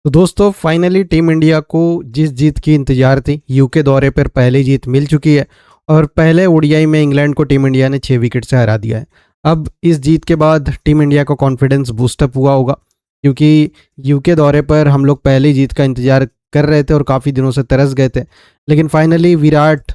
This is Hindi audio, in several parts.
तो दोस्तों फाइनली टीम इंडिया को जिस जीत की इंतजार थी यूके दौरे पर पहली जीत मिल चुकी है। और पहले ओडीआई में इंग्लैंड को टीम इंडिया ने 6 विकेट से हरा दिया है। अब इस जीत के बाद टीम इंडिया का कॉन्फिडेंस बूस्टअप हुआ होगा, क्योंकि यूके दौरे पर हम लोग पहली जीत का इंतजार कर रहे थे और काफ़ी दिनों से तरस गए थे। लेकिन फाइनली विराट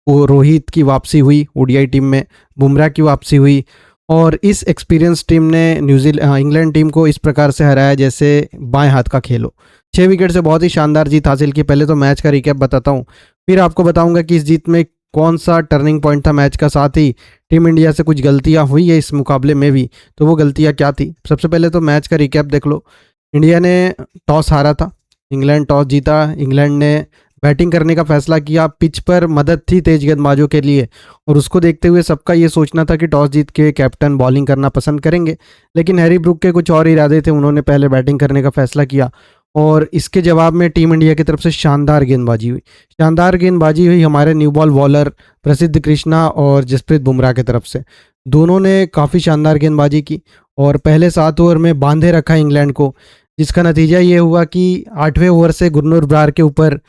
वो रोहित की वापसी हुई ओडीआई टीम में, बुमराह की वापसी हुई और इस एक्सपीरियंस टीम ने न्यूजीलैंड इंग्लैंड टीम को इस प्रकार से हराया जैसे बाएं हाथ का खेल हो। 6 विकेट से बहुत ही शानदार जीत हासिल की। पहले तो मैच का रिकैप बताता हूँ, फिर आपको बताऊंगा कि इस जीत में कौन सा टर्निंग पॉइंट था मैच का, साथ ही टीम इंडिया से कुछ गलतियां हुई है इस मुकाबले में भी, तो वो गलतियां क्या थी। सबसे पहले तो मैच का रिकैप देख लो। इंडिया ने टॉस हारा था, इंग्लैंड टॉस जीता, इंग्लैंड ने बैटिंग करने का फैसला किया। पिच पर मदद थी तेज गेंदबाजों के लिए और उसको देखते हुए सबका ये सोचना था कि टॉस जीत के कैप्टन बॉलिंग करना पसंद करेंगे, लेकिन हैरी ब्रूक के कुछ और इरादे थे। उन्होंने पहले बैटिंग करने का फैसला किया और इसके जवाब में टीम इंडिया की तरफ से शानदार गेंदबाजी हुई हमारे न्यू बॉल बॉलर प्रसिद्ध कृष्णा और जसप्रीत बुमराह की तरफ से। दोनों ने काफ़ी शानदार गेंदबाजी की और पहले 7 ओवर में बांधे रखा इंग्लैंड को, जिसका नतीजा ये हुआ कि 8वें ओवर से गुरनूर ब्रार के ऊपर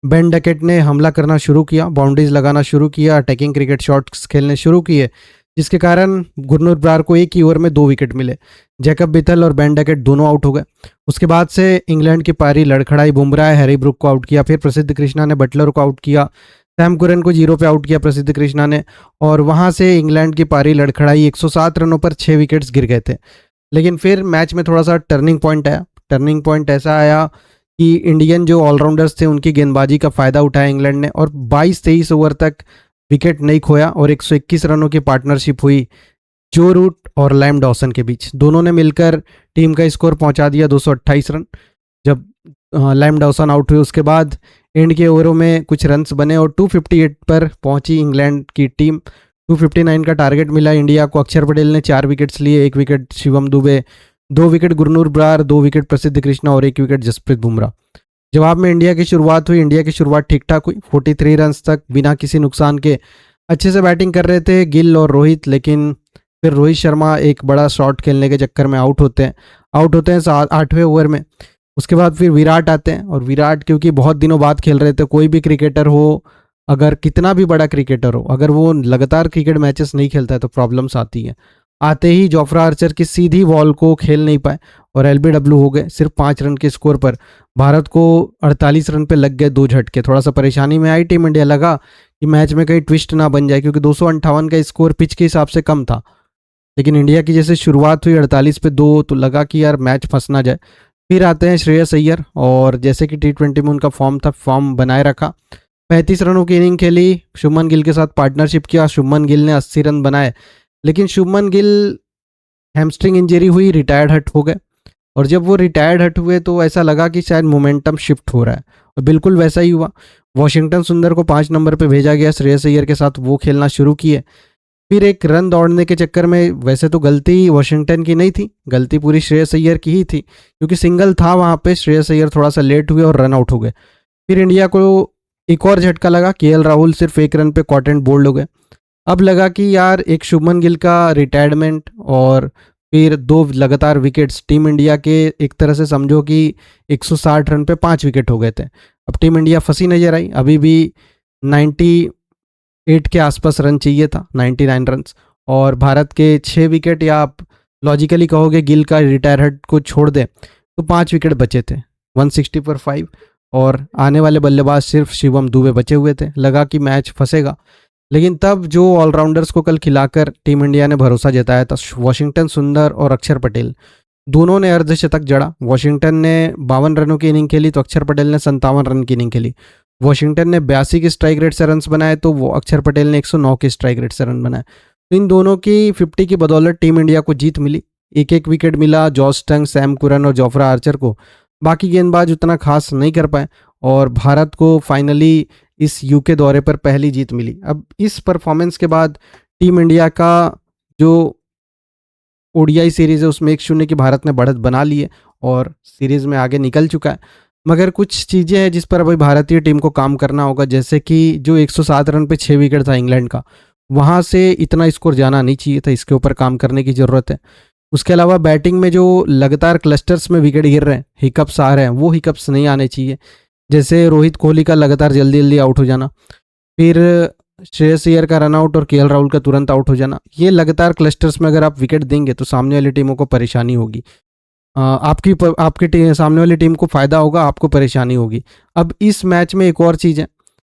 बेन डकेट ने हमला करना शुरू किया, बाउंड्रीज लगाना शुरू किया, अटैकिंग क्रिकेट शॉट्स खेलने शुरू किए, जिसके कारण गुरनूर ब्रार को एक ही ओवर में 2 विकेट मिले। जैकब बिथल और बेन डकेट दोनों आउट हो गए। उसके बाद से इंग्लैंड की पारी लड़खड़ाई। बुमराह हैरी ब्रूक को आउट किया, फिर प्रसिद्ध कृष्णा ने बटलर को आउट किया, सैम कुरन को 0 पे आउट किया प्रसिद्ध कृष्णा ने, और वहां से इंग्लैंड की पारी लड़खड़ाई। 107 रनों पर 6 विकेट्स गिर गए थे। लेकिन फिर मैच में थोड़ा सा टर्निंग पॉइंट आया। टर्निंग पॉइंट ऐसा आया कि इंडियन जो ऑलराउंडर्स थे उनकी गेंदबाजी का फ़ायदा उठाया इंग्लैंड ने और 22-23 ओवर तक विकेट नहीं खोया और 121 रनों की पार्टनरशिप हुई जो रूट और लैम डॉसन के बीच। दोनों ने मिलकर टीम का स्कोर पहुंचा दिया 228 रन। जब लैम डॉसन आउट हुए उसके बाद एंड के ओवरों में कुछ रन्स बने और 258 पर पहुंची इंग्लैंड की टीम। 259 का टारगेट मिला इंडिया को। अक्षर पटेल ने 4 विकेट्स लिए, 1 wicket Shivam Dubey, 2 wicket Gurnoor Brar, 2 wicket प्रसिद्ध कृष्णा और 1 विकेट जसप्रीत बुमराह। जवाब में इंडिया की शुरुआत हुई। इंडिया की शुरुआत ठीक ठाक हुई, 43 रन तक बिना किसी नुकसान के अच्छे से बैटिंग कर रहे थे गिल और रोहित। लेकिन फिर रोहित शर्मा एक बड़ा शॉट खेलने के चक्कर में आउट होते हैं 8वें ओवर में। उसके बाद फिर विराट आते हैं और विराट क्योंकि बहुत दिनों बाद खेल रहे थे, कोई भी क्रिकेटर हो, अगर कितना भी बड़ा क्रिकेटर हो, अगर वो लगातार क्रिकेट मैचेस नहीं खेलता है तो प्रॉब्लम्स आती हैं। आते ही जोफ्रा आर्चर की सीधी बॉल को खेल नहीं पाए और एलबीडब्ल्यू हो गए सिर्फ 5 रन के स्कोर पर। भारत को 48 रन पे लग गए 2 झटके। थोड़ा सा परेशानी में आई टीम इंडिया, लगा कि मैच में कहीं ट्विस्ट ना बन जाए क्योंकि 258 का स्कोर पिच के हिसाब से कम था। लेकिन इंडिया की जैसे शुरुआत हुई 48 पे 2, तो लगा कि यार मैच फंस ना जाए। फिर आते हैं श्रेयस अय्यर और जैसे कि T20 में उनका फॉर्म था, फॉर्म बनाए रखा। 35 रनों की इनिंग खेली, शुभमन गिल के साथ पार्टनरशिप किया। शुभमन गिल ने 80 रन बनाए, लेकिन शुभमन गिल हैमस्ट्रिंग इंजरी हुई, रिटायर्ड हट हो गए। और जब वो रिटायर्ड हट हुए तो ऐसा लगा कि शायद मोमेंटम शिफ्ट हो रहा है और बिल्कुल वैसा ही हुआ। वॉशिंगटन सुंदर को 5 नंबर पे भेजा गया, श्रेयस अय्यर के साथ वो खेलना शुरू किए। फिर एक रन दौड़ने के चक्कर में, वैसे तो गलती वॉशिंगटन की नहीं थी, गलती पूरी श्रेयस अय्यर की ही थी क्योंकि सिंगल था वहाँ पे। श्रेयस अय्यर थोड़ा सा लेट हुए और रन आउट हो गए। फिर इंडिया को एक और झटका लगा, केएल राहुल सिर्फ 1 रन पे कॉट एंड बोल्ड हो गए। अब लगा कि यार एक शुभमन गिल का रिटायरमेंट और फिर 2 लगातार विकेट्स, टीम इंडिया के एक तरह से समझो कि 160 रन पे 5 विकेट हो गए थे। अब टीम इंडिया फंसी नजर आई। अभी भी 98 के आसपास रन चाहिए था, 99 रन, और भारत के 6 विकेट, या आप लॉजिकली कहोगे गिल का रिटायर हट को छोड़ दें तो 5 विकेट बचे थे, 160 पर 5, और आने वाले बल्लेबाज सिर्फ शिवम दुबे बचे हुए थे। लगा कि मैच फंसेगा। लेकिन तब जो ऑलराउंडर्स को कल खिलाकर टीम इंडिया ने भरोसा जताया था, वॉशिंगटन सुंदर और अक्षर पटेल दोनों ने अर्धशतक जड़ा। वॉशिंगटन ने 52 रनों की इनिंग खेली तो अक्षर पटेल ने 57 रन की इनिंग खेली। वॉशिंगटन ने 82 की स्ट्राइक रेट से रन बनाए तो वो अक्षर पटेल ने 109 की स्ट्राइक रेट से रन बनाए। तो इन दोनों की 50 की बदौलत टीम इंडिया को जीत मिली। एक एक विकेट मिला जॉस टंग, सैम कुरन और जोफ्रा आर्चर को। बाकी गेंदबाज उतना खास नहीं कर पाए और भारत को फाइनली इस यूके दौरे पर पहली जीत मिली। अब इस परफॉर्मेंस के बाद टीम इंडिया का जो ओडीआई सीरीज़ है उसमें 1-0 की भारत ने बढ़त बना ली है और सीरीज़ में आगे निकल चुका है। मगर कुछ चीज़ें हैं जिस पर अभी भारतीय टीम को काम करना होगा, जैसे कि जो 107 रन पे 6 विकेट था इंग्लैंड का, वहाँ से इतना स्कोर जाना नहीं चाहिए था, इसके ऊपर काम करने की ज़रूरत है। उसके अलावा बैटिंग में जो लगातार क्लस्टर्स में विकेट गिर रहे हैं, हिकअप्स आ रहे हैं, वो हिकअप्स नहीं आने चाहिए। जैसे रोहित कोहली का लगातार जल्दी जल्दी आउट हो जाना, फिर श्रेयस अय्यर का रनआउट और केएल राहुल का तुरंत आउट हो जाना, ये लगातार क्लस्टर्स में अगर आप विकेट देंगे तो सामने वाली टीमों को परेशानी होगी। आपकी सामने वाली टीम को फ़ायदा होगा, आपको परेशानी होगी। अब इस मैच में एक और चीज़ है,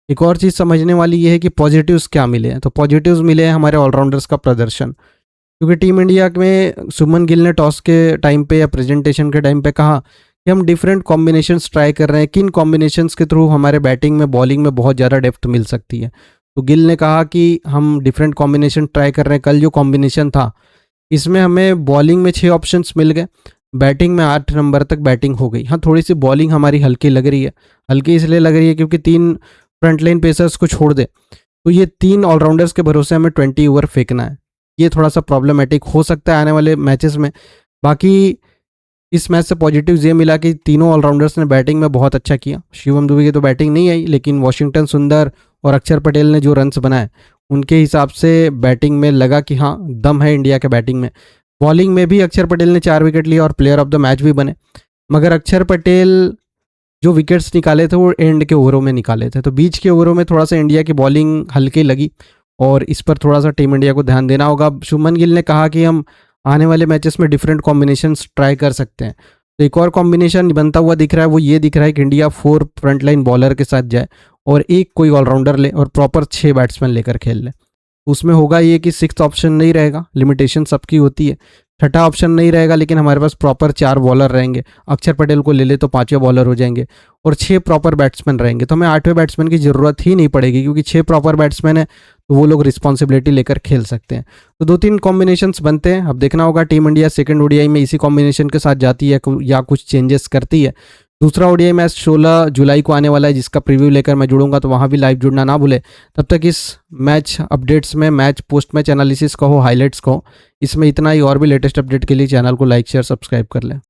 एक और चीज़ समझने वाली ये है कि पॉजिटिव्स क्या मिले हैं। तो पॉजिटिव्स मिले हैं हमारे ऑलराउंडर्स का प्रदर्शन, क्योंकि टीम इंडिया में शुभमन गिल ने टॉस के टाइम पे या प्रेजेंटेशन के टाइम पे कहा कि हम डिफरेंट कॉम्बिनेशंस ट्राई कर रहे हैं, किन कॉम्बिनेशंस के थ्रू हमारे बैटिंग में बॉलिंग में बहुत ज़्यादा डेप्थ मिल सकती है। तो गिल ने कहा कि हम डिफरेंट कॉम्बिनेशन ट्राई कर रहे हैं। कल जो कॉम्बिनेशन था इसमें हमें बॉलिंग में 6 ऑप्शंस मिल गए, बैटिंग में 8 नंबर तक बैटिंग हो गई। हाँ, थोड़ी सी बॉलिंग हमारी हल्की लग रही है, हल्की इसलिए लग रही है क्योंकि 3 फ्रंटलाइन पेसर्स को छोड़ दे तो ये 3 ऑलराउंडर्स के भरोसे हमें 20 ओवर फेंकना है। ये थोड़ा सा प्रॉब्लमेटिक हो सकता है आने वाले मैचेस में। बाकी इस मैच से पॉजिटिव्स ये मिला कि तीनों ऑलराउंडर्स ने बैटिंग में बहुत अच्छा किया। शिवम दुबे की तो बैटिंग नहीं आई, लेकिन वॉशिंगटन सुंदर और अक्षर पटेल ने जो रन्स बनाए उनके हिसाब से बैटिंग में लगा कि हाँ, दम है इंडिया के बैटिंग में। बॉलिंग में भी अक्षर पटेल ने 4 विकेट लिए और प्लेयर ऑफ द मैच भी बने, मगर अक्षर पटेल जो विकेट्स निकाले थे वो एंड के ओवरों में निकाले थे, तो बीच के ओवरों में थोड़ा सा इंडिया की बॉलिंग हल्की लगी और इस पर थोड़ा सा टीम इंडिया को ध्यान देना होगा। अब शुभमन गिल ने कहा कि हम आने वाले मैचेस में डिफरेंट कॉम्बिनेशंस ट्राई कर सकते हैं। तो एक और कॉम्बिनेशन बनता हुआ दिख रहा है, वो ये दिख रहा है कि इंडिया 4 फ्रंटलाइन बॉलर के साथ जाए और एक कोई ऑलराउंडर ले और प्रॉपर 6 बैट्समैन लेकर खेल ले। उसमें होगा ये कि 6th ऑप्शन नहीं रहेगा, लिमिटेशन सबकी होती है। छठा ऑप्शन नहीं रहेगा, लेकिन हमारे पास प्रॉपर 4 बॉलर रहेंगे। अक्षर पटेल को ले ले तो 5वें बॉलर हो जाएंगे और 6 प्रॉपर बैट्समैन रहेंगे, तो हमें 8वें बैट्समैन की ज़रूरत ही नहीं पड़ेगी, क्योंकि 6 प्रॉपर बैट्समैन है तो वो लोग रिस्पॉन्सिबिलिटी लेकर खेल सकते हैं। तो 2-3 कॉम्बिनेशंस बनते हैं। अब देखना होगा टीम इंडिया सेकंड ओडीआई में इसी कॉम्बिनेशन के साथ जाती है या कुछ चेंजेस करती है। दूसरा ओडीआई मैच 16 जुलाई को आने वाला है, जिसका प्रीव्यू लेकर मैं जुड़ूंगा, तो वहाँ भी लाइव जुड़ना ना भूले। तब तक इस मैच अपडेट्स में, मैच पोस्ट मैच एनालिसिस कहो, हाईलाइट्स कहो, इसमें इतना ही। और भी लेटेस्ट अपडेट के लिए चैनल को लाइक शेयर सब्सक्राइब कर लें।